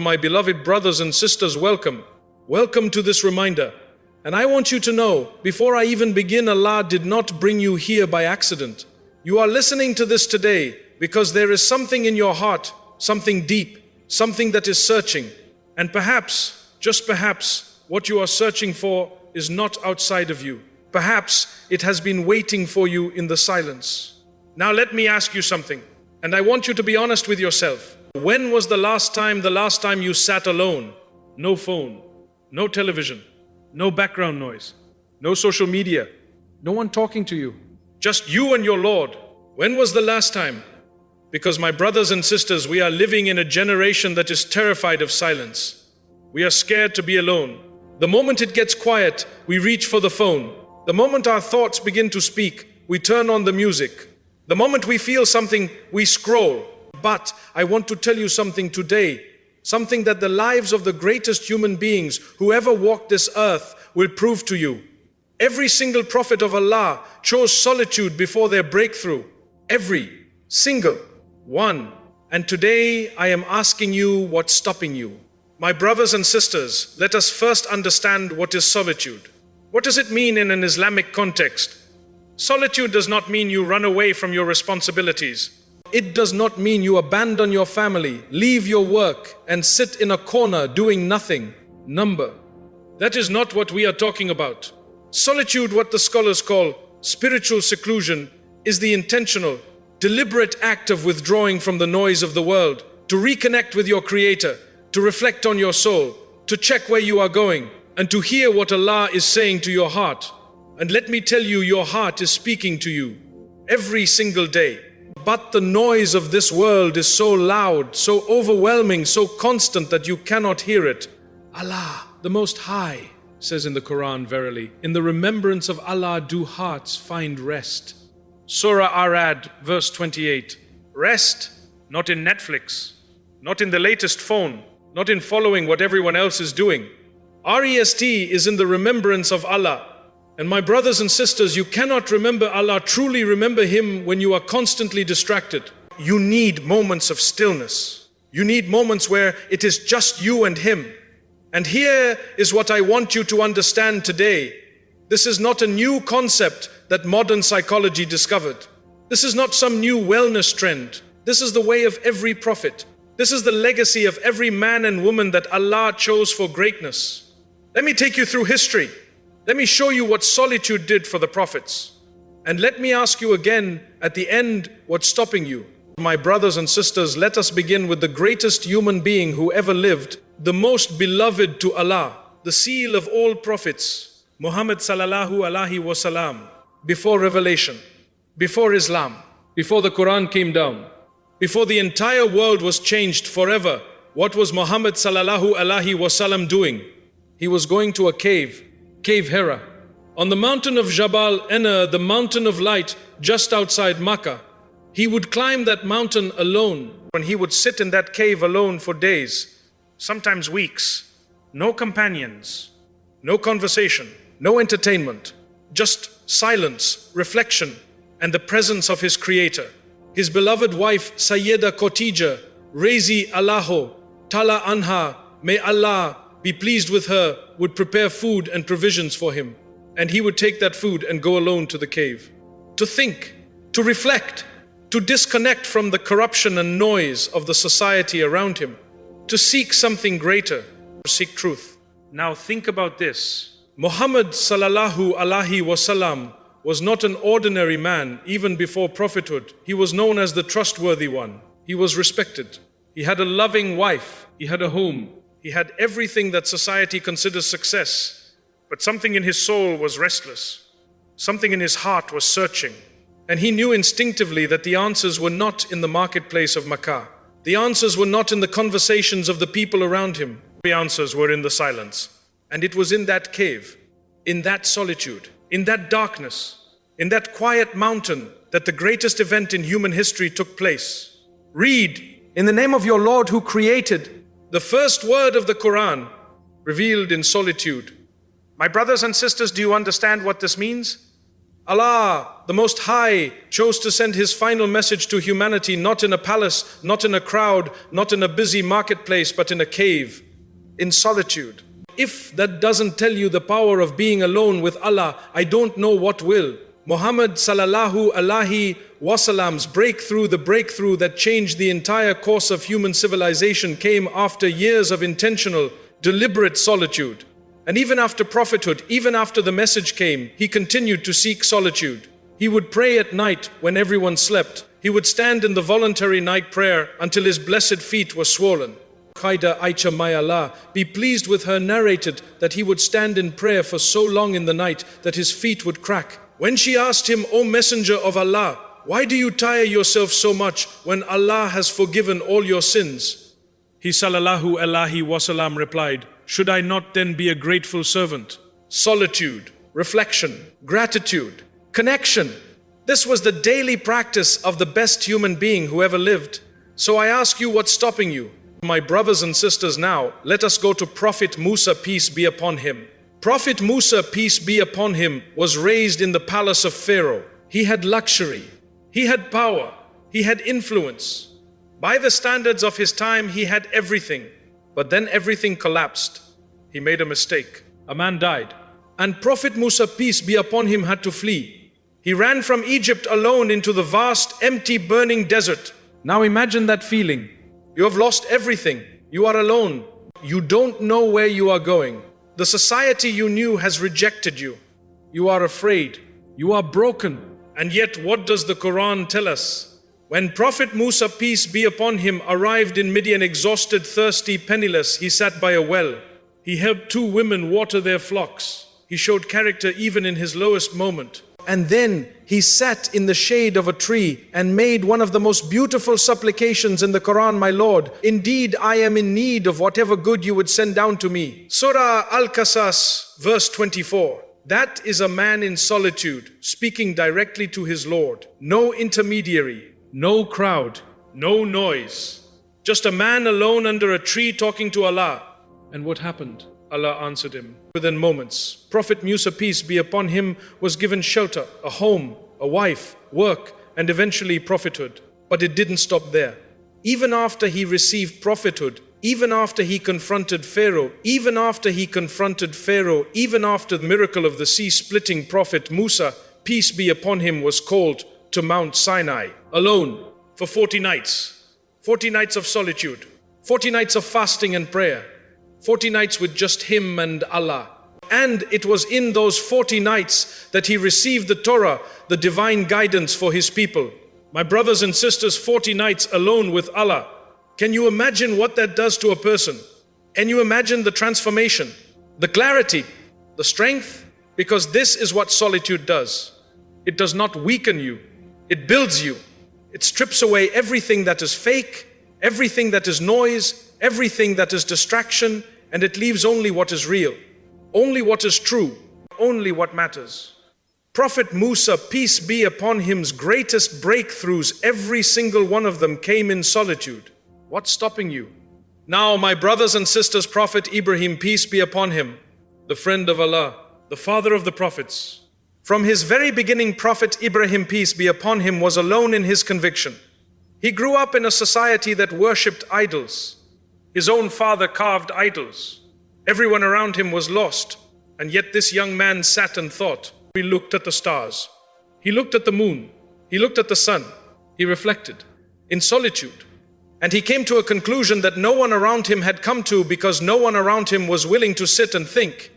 My beloved brothers and sisters, welcome. Welcome to this reminder. And I want you to know, before I even begin, Allah did not bring you here by accident. You are listening to this today because there is something in your heart, something deep, something that is searching. And perhaps, just perhaps, what you are searching for is not outside of you. Perhaps it has been waiting for you in the silence. Now let me ask you something, and I want you to be honest with yourself. When was the last time you sat alone? No phone, no television, no background noise, no social media, no one talking to you. Just you and your Lord. When was the last time? Because my brothers and sisters, we are living in a generation that is terrified of silence. We are scared to be alone. The moment it gets quiet, we reach for the phone. The moment our thoughts begin to speak, we turn on the music. The moment we feel something, we scroll. But I want to tell you something today, something that the lives of the greatest human beings who ever walked this earth will prove to you. Every single prophet of Allah chose solitude before their breakthrough. Every single one. And today I am asking you, what's stopping you? My brothers and sisters, let us first understand what is solitude. What does it mean in an Islamic context? Solitude does not mean you run away from your responsibilities. It does not mean you abandon your family, leave your work, and sit in a corner doing nothing. That is not what we are talking about. Solitude, what the scholars call spiritual seclusion, is the intentional, deliberate act of withdrawing from the noise of the world, to reconnect with your Creator, to reflect on your soul, to check where you are going, and to hear what Allah is saying to your heart. And let me tell you, your heart is speaking to you every single day. But the noise of this world is so loud, so overwhelming, so constant that you cannot hear it. Allah, the Most High, says in the Quran, verily, in the remembrance of Allah do hearts find rest. Surah Arad, verse 28. Rest, not in Netflix, not in the latest phone, not in following what everyone else is doing. Rest is in the remembrance of Allah. And my brothers and sisters, you cannot remember Allah, truly remember Him, when you are constantly distracted. You need moments of stillness. You need moments where it is just you and Him. And here is what I want you to understand today. This is not a new concept that modern psychology discovered. This is not some new wellness trend. This is the way of every prophet. This is the legacy of every man and woman that Allah chose for greatness. Let me take you through history. Let me show you what solitude did for the prophets. And let me ask you again at the end, what's stopping you? My brothers and sisters, let us begin with the greatest human being who ever lived, the most beloved to Allah, the seal of all prophets, Muhammad sallallahu alaihi wasallam. Before revelation, before Islam, before the Quran came down, before the entire world was changed forever, what was Muhammad sallallahu alaihi wasallam doing? He was going to a cave Hira, on the mountain of Jabal Enna, the mountain of light just outside Makkah. He would climb that mountain alone, and he would sit in that cave alone for days, sometimes weeks. No companions, no conversation, no entertainment, just silence, reflection, and the presence of his Creator. His beloved wife Sayyida Khadija, Rezi Allahu Tala Anha, may Allah be pleased with her, would prepare food and provisions for him. And he would take that food and go alone to the cave. To think, to reflect, to disconnect from the corruption and noise of the society around him. To seek something greater, to seek truth. Now think about this. Muhammad sallallahu alaihi wasallam was not an ordinary man even before prophethood. He was known as the trustworthy one. He was respected. He had a loving wife. He had a home. He had everything that society considers success, but something in his soul was restless. Something in his heart was searching. And he knew instinctively that the answers were not in the marketplace of Makkah. The answers were not in the conversations of the people around him. The answers were in the silence. And it was in that cave, in that solitude, in that darkness, in that quiet mountain that the greatest event in human history took place. Read, in the name of your Lord who created. The first word of the Quran, revealed in solitude. My brothers and sisters, do you understand what this means? Allah, the Most High, chose to send His final message to humanity not in a palace, not in a crowd, not in a busy marketplace, but in a cave, in solitude. If that doesn't tell you the power of being alone with Allah, I don't know what will. Muhammad sallallahu alaihi wasallam's breakthrough, the breakthrough that changed the entire course of human civilization, came after years of intentional, deliberate solitude. And even after prophethood, even after the message came, he continued to seek solitude. He would pray at night when everyone slept. He would stand in the voluntary night prayer until his blessed feet were swollen. Khaida Aicha may Allah be pleased with her, narrated that he would stand in prayer for so long in the night that his feet would crack. When she asked him, "O Messenger of Allah, why do you tire yourself so much when Allah has forgiven all your sins?" He sallallahu alaihi wasallam replied, "Should I not then be a grateful servant?" Solitude, reflection, gratitude, connection. This was the daily practice of the best human being who ever lived. So I ask you, what's stopping you? My brothers and sisters, now let us go to Prophet Musa, peace be upon him. Prophet Musa, peace be upon him, was raised in the palace of Pharaoh. He had luxury, he had power, he had influence. By the standards of his time, he had everything. But then everything collapsed. He made a mistake. A man died. And Prophet Musa, peace be upon him, had to flee. He ran from Egypt alone into the vast, empty, burning desert. Now imagine that feeling. You have lost everything. You are alone. You don't know where you are going. The society you knew has rejected you. You are afraid. You are broken. And yet, what does the Quran tell us? When Prophet Musa, peace be upon him, arrived in Midian, exhausted, thirsty, penniless, he sat by a well. He helped 2 women water their flocks. He showed character even in his lowest moment. And then he sat in the shade of a tree and made one of the most beautiful supplications in the Quran, "My Lord, indeed I am in need of whatever good you would send down to me." Surah Al-Qasas, verse 24. That is a man in solitude, speaking directly to his Lord. No intermediary, no crowd, no noise. Just a man alone under a tree talking to Allah. And what happened? Allah answered him. Within moments, Prophet Musa, peace be upon him, was given shelter, a home, a wife, work, and eventually prophethood. But it didn't stop there. Even after he received prophethood, even after he confronted Pharaoh, even after the miracle of the sea splitting, Prophet Musa, peace be upon him, was called to Mount Sinai, alone, for 40 nights. 40 nights of solitude, 40 nights of fasting and prayer, 40 nights with just him and Allah. And it was in those 40 nights that he received the Torah, the divine guidance for his people. My brothers and sisters, 40 nights alone with Allah. Can you imagine what that does to a person? Can you imagine the transformation, the clarity, the strength? Because this is what solitude does. It does not weaken you. It builds you. It strips away everything that is fake, everything that is noise, everything that is distraction, and it leaves only what is real, only what is true, only what matters. Prophet Musa, peace be upon him's greatest breakthroughs, every single one of them came in solitude. What's stopping you? Now, my brothers and sisters, Prophet Ibrahim, peace be upon him, the friend of Allah, the father of the prophets. From his very beginning, Prophet Ibrahim, peace be upon him, was alone in his conviction. He grew up in a society that worshipped idols. His own father carved idols. Everyone around him was lost. And yet this young man sat and thought. He looked at the stars. He looked at the moon. He looked at the sun. He reflected in solitude. And he came to a conclusion that no one around him had come to, because no one around him was willing to sit and think.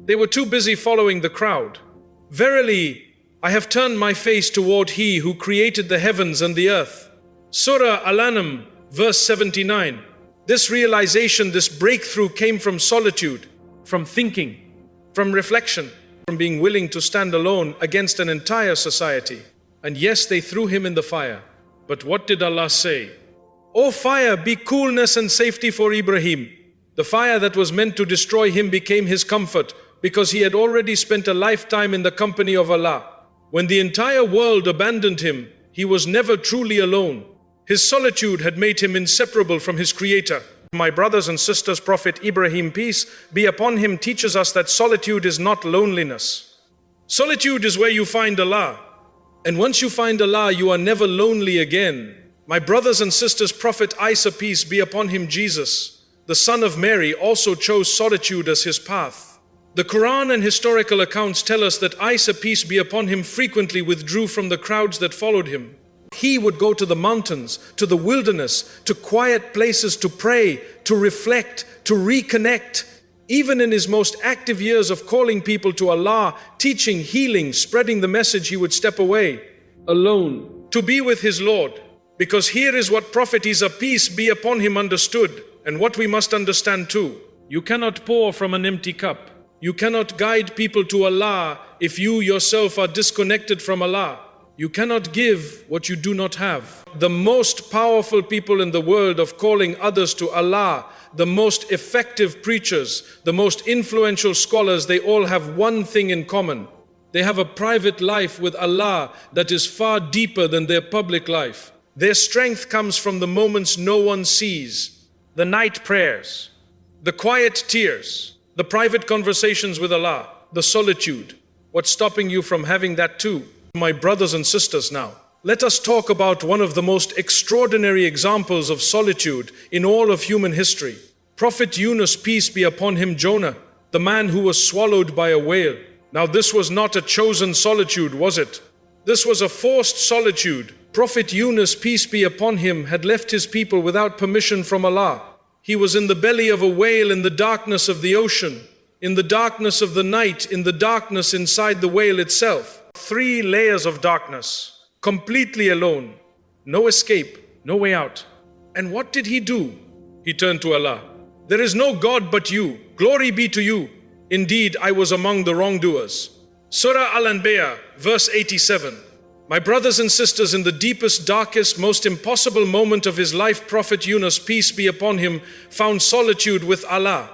They were too busy following the crowd. Verily, I have turned my face toward He who created the heavens and the earth. Surah Al-An'am, verse 79. This realization, this breakthrough came from solitude, from thinking, from reflection, from being willing to stand alone against an entire society. And yes, they threw him in the fire. But what did Allah say? O fire, be coolness and safety for Ibrahim. The fire that was meant to destroy him became his comfort, because he had already spent a lifetime in the company of Allah. When the entire world abandoned him, he was never truly alone. His solitude had made him inseparable from his Creator. My brothers and sisters, Prophet Ibrahim, peace be upon him, teaches us that solitude is not loneliness. Solitude is where you find Allah. And once you find Allah, you are never lonely again. My brothers and sisters, Prophet Isa, peace be upon him, Jesus, the son of Mary, also chose solitude as his path. The Quran and historical accounts tell us that Isa, peace be upon him, frequently withdrew from the crowds that followed him. He would go to the mountains, to the wilderness, to quiet places to pray, to reflect, to reconnect. Even in his most active years of calling people to Allah, teaching, healing, spreading the message, he would step away, alone, to be with his Lord. Because here is what Prophet Isa, peace be upon him, understood, and what we must understand too. You cannot pour from an empty cup. You cannot guide people to Allah if you yourself are disconnected from Allah. You cannot give what you do not have. The most powerful people in the world of calling others to Allah, the most effective preachers, the most influential scholars, they all have one thing in common. They have a private life with Allah that is far deeper than their public life. Their strength comes from the moments no one sees, the night prayers, the quiet tears, the private conversations with Allah, the solitude. What's stopping you from having that too? My brothers and sisters, now, let us talk about one of the most extraordinary examples of solitude in all of human history. Prophet Yunus, peace be upon him, Jonah, the man who was swallowed by a whale. Now, this was not a chosen solitude, was it? This was a forced solitude. Prophet Yunus, peace be upon him, had left his people without permission from Allah. He was in the belly of a whale in the darkness of the ocean, in the darkness of the night, in the darkness inside the whale itself. 3 layers of darkness, completely alone, no escape, no way out. And what did he do? He turned to Allah. There is no God but you. Glory be to you. Indeed, I was among the wrongdoers. Surah Al-Anbiya, verse 87. My brothers and sisters, in the deepest, darkest, most impossible moment of his life, Prophet Yunus, peace be upon him, found solitude with Allah.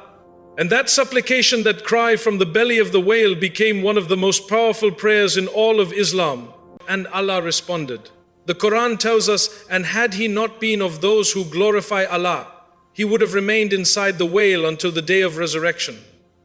And that supplication, that cry from the belly of the whale, became one of the most powerful prayers in all of Islam. And Allah responded. The Quran tells us, and had he not been of those who glorify Allah, he would have remained inside the whale until the day of resurrection.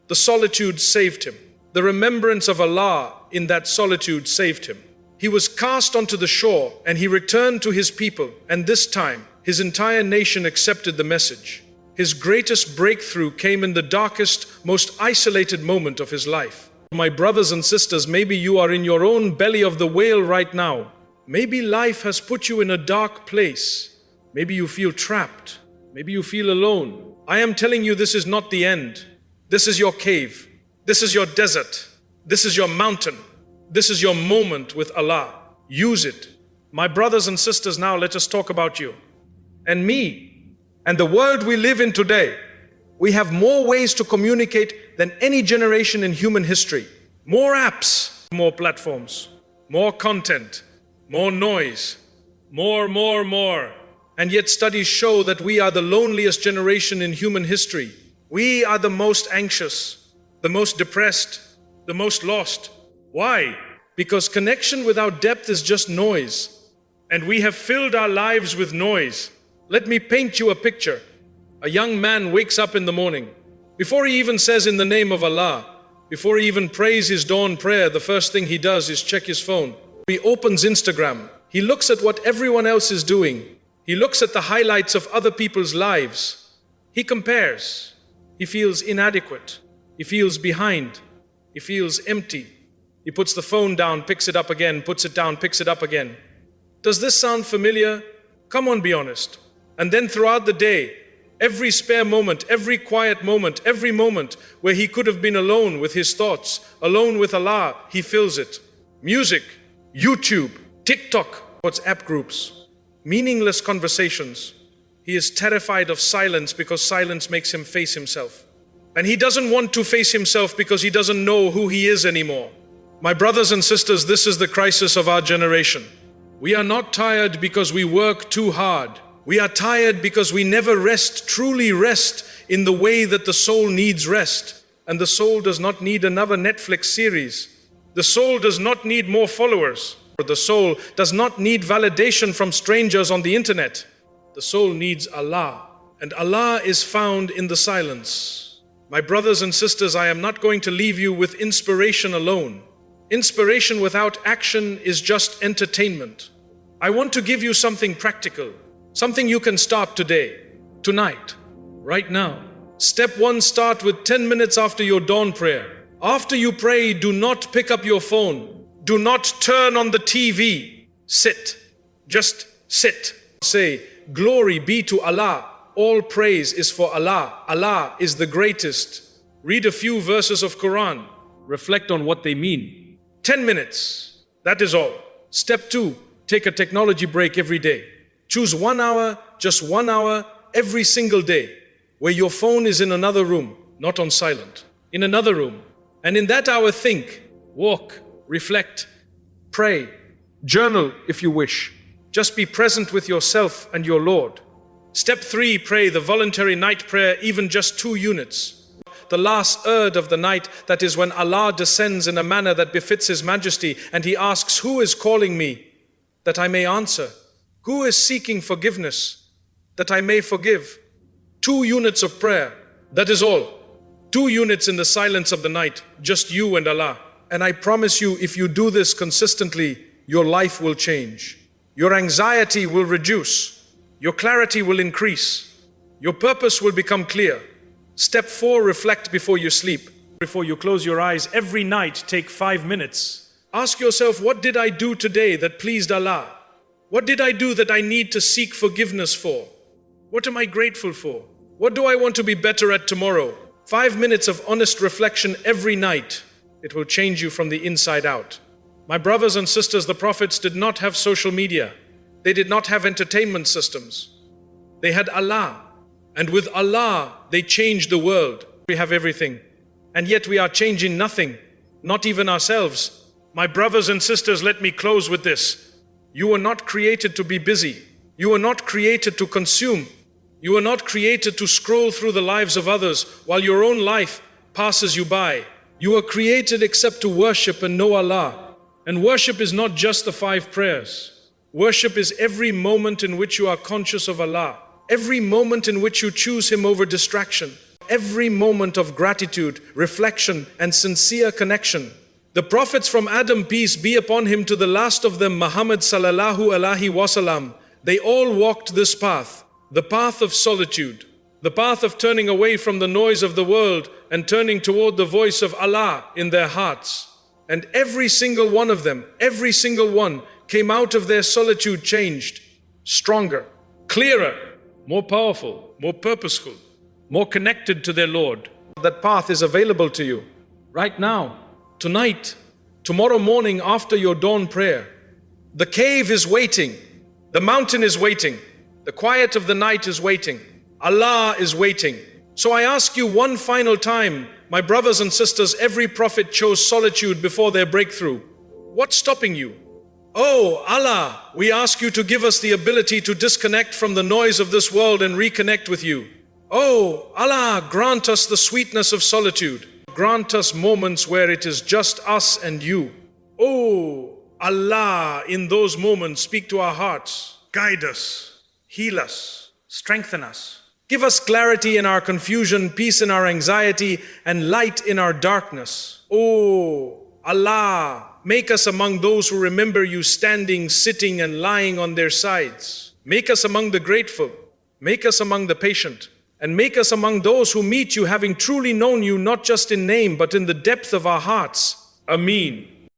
The solitude saved him. The remembrance of Allah in that solitude saved him. He was cast onto the shore and he returned to his people, and this time his entire nation accepted the message. His greatest breakthrough came in the darkest, most isolated moment of his life. My brothers and sisters, maybe you are in your own belly of the whale right now. Maybe life has put you in a dark place. Maybe you feel trapped. Maybe you feel alone. I am telling you, this is not the end. This is your cave. This is your desert. This is your mountain. This is your moment with Allah. Use it. My brothers and sisters, now let us talk about you and me. And the world we live in today, we have more ways to communicate than any generation in human history. More apps, more platforms, more content, more noise, more. And yet studies show that we are the loneliest generation in human history. We are the most anxious, the most depressed, the most lost. Why? Because connection without depth is just noise. And we have filled our lives with noise. Let me paint you a picture. A young man wakes up in the morning. Before he even says in the name of Allah, before he even prays his dawn prayer, the first thing he does is check his phone. He opens Instagram. He looks at what everyone else is doing. He looks at the highlights of other people's lives. He compares. He feels inadequate. He feels behind. He feels empty. He puts the phone down, picks it up again, puts it down, picks it up again. Does this sound familiar? Come on, be honest. And then throughout the day, every spare moment, every quiet moment, every moment where he could have been alone with his thoughts, alone with Allah, he fills it. Music, YouTube, TikTok, WhatsApp groups, meaningless conversations. He is terrified of silence because silence makes him face himself. And he doesn't want to face himself because he doesn't know who he is anymore. My brothers and sisters, this is the crisis of our generation. We are not tired because we work too hard. We are tired because we never rest, truly rest, in the way that the soul needs rest. And the soul does not need another Netflix series. The soul does not need more followers. The soul does not need validation from strangers on the internet. The soul needs Allah. And Allah is found in the silence. My brothers and sisters, I am not going to leave you with inspiration alone. Inspiration without action is just entertainment. I want to give you something practical, something you can start today, tonight, right now. Step 1, start with 10 minutes after your dawn prayer. After you pray, do not pick up your phone. Do not turn on the TV. Sit. Just sit. Say, glory be to Allah. All praise is for Allah. Allah is the greatest. Read a few verses of Quran. Reflect on what they mean. 10 minutes. That is all. Step 2, take a technology break every day. Choose 1 hour, just 1 hour, every single day, where your phone is in another room, not on silent. In another room. And in that hour, think, walk, reflect, pray, journal if you wish. Just be present with yourself and your Lord. Step 3, pray the voluntary night prayer, even just 2 units. The last third of the night, that is when Allah descends in a manner that befits His Majesty, and He asks, who is calling me, that I may answer? Who is seeking forgiveness, that I may forgive? 2 units of prayer, that is all. 2 units in the silence of the night, just you and Allah. And I promise you, if you do this consistently, your life will change. Your anxiety will reduce. Your clarity will increase. Your purpose will become clear. Step 4, reflect before you sleep. Before you close your eyes, every night take 5 minutes. Ask yourself, what did I do today that pleased Allah? What did I do that I need to seek forgiveness for? What am I grateful for? What do I want to be better at tomorrow? 5 minutes of honest reflection every night. It will change you from the inside out. My brothers and sisters, the prophets did not have social media. They did not have entertainment systems. They had Allah. And with Allah, they changed the world. We have everything. And yet we are changing nothing, not even ourselves. My brothers and sisters, let me close with this. You were not created to be busy. You were not created to consume. You were not created to scroll through the lives of others while your own life passes you by. You were created except to worship and know Allah. And worship is not just the 5 prayers. Worship is every moment in which you are conscious of Allah. Every moment in which you choose Him over distraction. Every moment of gratitude, reflection, and sincere connection. The prophets from Adam, peace be upon him, to the last of them, Muhammad sallallahu alaihi wasallam, they all walked this path, the path of solitude, the path of turning away from the noise of the world and turning toward the voice of Allah in their hearts. And every single one of them, every single one, came out of their solitude changed, stronger, clearer, more powerful, more purposeful, more connected to their Lord. That path is available to you right now, tonight, tomorrow morning after your dawn prayer. The cave is waiting. The mountain is waiting. The quiet of the night is waiting. Allah is waiting. So I ask you one final time, my brothers and sisters, every prophet chose solitude before their breakthrough. What's stopping you? Oh Allah, we ask you to give us the ability to disconnect from the noise of this world and reconnect with you. Oh Allah, grant us the sweetness of solitude. Grant us moments where it is just us and you. Oh Allah, in those moments, speak to our hearts. Guide us, heal us, strengthen us. Give us clarity in our confusion, peace in our anxiety, and light in our darkness. Oh Allah, make us among those who remember you standing, sitting, and lying on their sides. Make us among the grateful. Make us among the patient. And make us among those who meet you having truly known you not just in name but in the depth of our hearts. Ameen.